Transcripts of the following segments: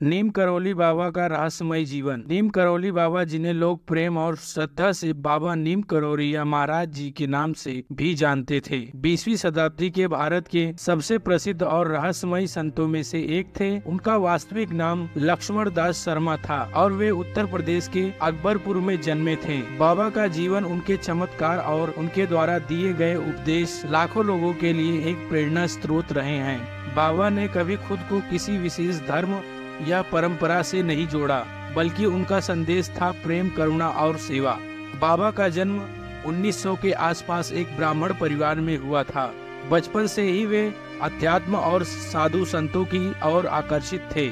नीम करौली बाबा का रहस्यमय जीवन। नीम करौली बाबा, जिन्हें लोग प्रेम और श्रद्धा से बाबा नीम करौरिया महाराज जी के नाम से भी जानते थे, 20वीं शताब्दी के भारत के सबसे प्रसिद्ध और रहस्यमय संतों में से एक थे। उनका वास्तविक नाम लक्ष्मण दास शर्मा था और वे उत्तर प्रदेश के अकबरपुर में जन्मे थे। बाबा का जीवन, उनके चमत्कार और उनके द्वारा दिए गए उपदेश लाखों लोगों के लिए एक प्रेरणा स्रोत रहे हैं। बाबा ने कभी खुद को किसी विशेष धर्म या परंपरा से नहीं जोड़ा, बल्कि उनका संदेश था प्रेम, करुणा और सेवा। बाबा का जन्म 1900 के आसपास एक ब्राह्मण परिवार में हुआ था। बचपन से ही वे अध्यात्म और साधु संतों की ओर आकर्षित थे।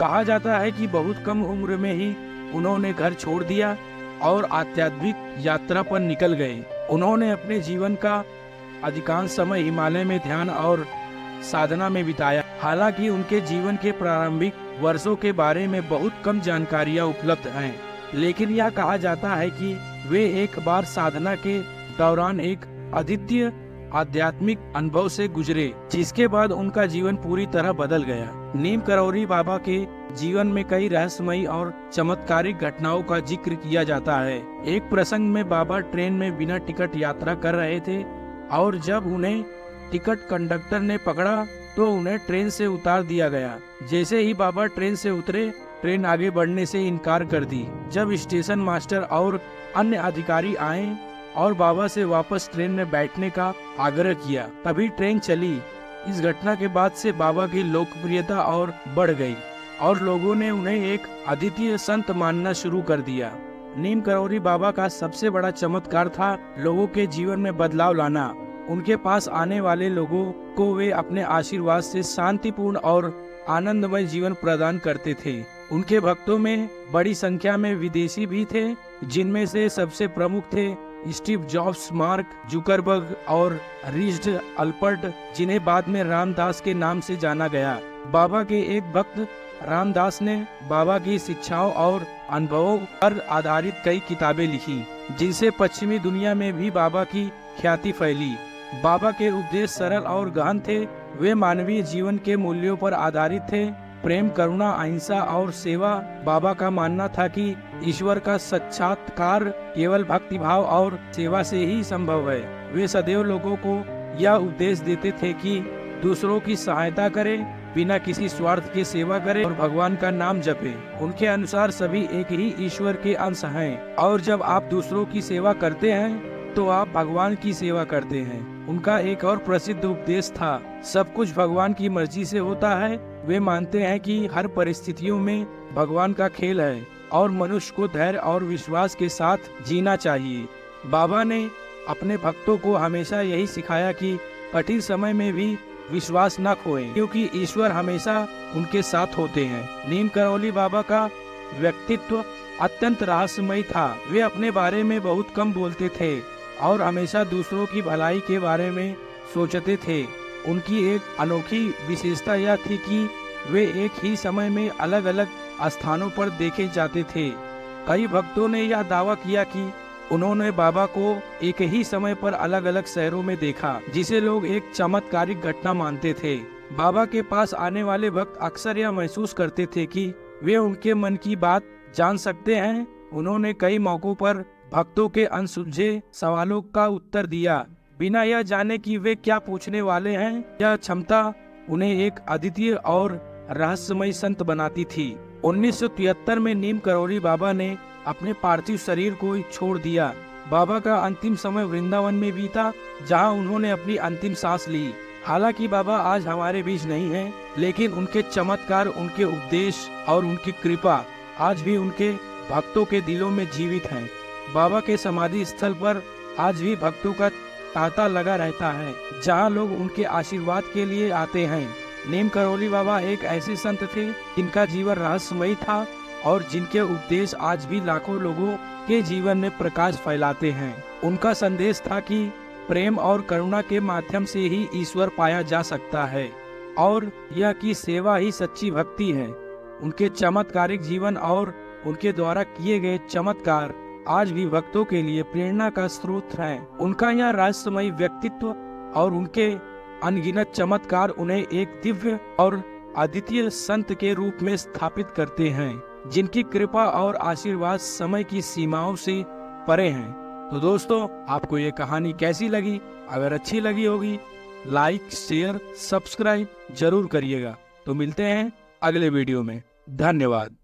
कहा जाता है कि बहुत कम उम्र में ही उन्होंने घर छोड़ दिया और आध्यात्मिक यात्रा पर निकल गए। उन्होंने अपने जीवन का अधिकांश समय हिमालय में ध्यान और साधना में बिताया। हालांकि उनके जीवन के प्रारंभिक वर्षों के बारे में बहुत कम जानकारियां उपलब्ध हैं, लेकिन यह कहा जाता है कि वे एक बार साधना के दौरान एक अद्वितीय आध्यात्मिक अनुभव से गुजरे, जिसके बाद उनका जीवन पूरी तरह बदल गया। नीम करौरी बाबा के जीवन में कई रहस्यमयी और चमत्कारिक घटनाओं का जिक्र किया जाता है। एक प्रसंग में बाबा ट्रेन में बिना टिकट यात्रा कर रहे थे और जब उन्हें टिकट कंडक्टर ने पकड़ा तो उन्हें ट्रेन से उतार दिया गया। जैसे ही बाबा ट्रेन से उतरे, ट्रेन आगे बढ़ने से इनकार कर दी। जब स्टेशन मास्टर और अन्य अधिकारी आए और बाबा से वापस ट्रेन में बैठने का आग्रह किया, तभी ट्रेन चली। इस घटना के बाद से बाबा की लोकप्रियता और बढ़ गई और लोगों ने उन्हें एक अद्वितीय संत मानना शुरू कर दिया। नीम करौरी बाबा का सबसे बड़ा चमत्कार था लोगों के जीवन में बदलाव लाना। उनके पास आने वाले लोगों को वे अपने आशीर्वाद से शांतिपूर्ण और आनंदमय जीवन प्रदान करते थे। उनके भक्तों में बड़ी संख्या में विदेशी भी थे, जिनमें से सबसे प्रमुख थे स्टीव जॉब्स, मार्क जुकरबर्ग और रिचर्ड अल्पर्ट, जिन्हें बाद में रामदास के नाम से जाना गया। बाबा के एक भक्त रामदास ने बाबा की शिक्षाओं और अनुभवों पर आधारित कई किताबें लिखी, जिनसे पश्चिमी दुनिया में भी बाबा की ख्याति फैली। बाबा के उपदेश सरल और गहन थे। वे मानवीय जीवन के मूल्यों पर आधारित थे, प्रेम, करुणा, अहिंसा और सेवा। बाबा का मानना था कि ईश्वर का साक्षात्कार केवल भक्ति भाव और सेवा से ही संभव है। वे सदैव लोगों को यह उपदेश देते थे कि दूसरों की सहायता करें, बिना किसी स्वार्थ के सेवा करें और भगवान का नाम जपें। उनके अनुसार सभी एक ही ईश्वर के अंश हैं और जब आप दूसरों की सेवा करते हैं तो आप भगवान की सेवा करते हैं। उनका एक और प्रसिद्ध उपदेश था, सब कुछ भगवान की मर्जी से होता है। वे मानते हैं कि हर परिस्थितियों में भगवान का खेल है और मनुष्य को धैर्य और विश्वास के साथ जीना चाहिए। बाबा ने अपने भक्तों को हमेशा यही सिखाया कि कठिन समय में भी विश्वास न खोएं, क्योंकि ईश्वर हमेशा उनके साथ होते हैं। नीम करौली बाबा का व्यक्तित्व अत्यंत रहस्यमय था। वे अपने बारे में बहुत कम बोलते थे और हमेशा दूसरों की भलाई के बारे में सोचते थे। उनकी एक अनोखी विशेषता यह थी कि वे एक ही समय में अलग अलग स्थानों पर देखे जाते थे। कई भक्तों ने यह दावा किया कि उन्होंने बाबा को एक ही समय पर अलग अलग शहरों में देखा, जिसे लोग एक चमत्कारिक घटना मानते थे। बाबा के पास आने वाले भक्त अक्सर यह महसूस करते थे कि वे उनके मन की बात जान सकते हैं। उन्होंने कई मौकों पर भक्तों के अनसुलझे सवालों का उत्तर दिया, बिना यह जाने कि वे क्या पूछने वाले हैं। यह क्षमता उन्हें एक अद्वितीय और रहस्यमय संत बनाती थी। 1973 में नीम करौरी बाबा ने अपने पार्थिव शरीर को छोड़ दिया। बाबा का अंतिम समय वृंदावन में बीता, जहां उन्होंने अपनी अंतिम सांस ली। हालांकि बाबा आज हमारे बीच नहीं हैं, लेकिन उनके चमत्कार, उनके उपदेश और उनकी कृपा आज भी उनके भक्तों के दिलों में जीवित हैं। बाबा के समाधि स्थल पर आज भी भक्तों का तांता लगा रहता है, जहां लोग उनके आशीर्वाद के लिए आते हैं। नीम करौली बाबा एक ऐसे संत थे जिनका जीवन रहस्यमयी था और जिनके उपदेश आज भी लाखों लोगों के जीवन में प्रकाश फैलाते हैं। उनका संदेश था कि प्रेम और करुणा के माध्यम से ही ईश्वर पाया जा सकता है और यह कि सेवा ही सच्ची भक्ति है। उनके चमत्कारिक जीवन और उनके द्वारा किए गए चमत्कार आज भी भक्तों के लिए प्रेरणा का स्रोत है। उनका यह रहस्यमय व्यक्तित्व और उनके अनगिनत चमत्कार उन्हें एक दिव्य और अद्वितीय संत के रूप में स्थापित करते हैं, जिनकी कृपा और आशीर्वाद समय की सीमाओं से परे हैं। तो दोस्तों, आपको ये कहानी कैसी लगी? अगर अच्छी लगी होगी लाइक, शेयर, सब्सक्राइब जरूर करिएगा। तो मिलते हैं अगले वीडियो में। धन्यवाद।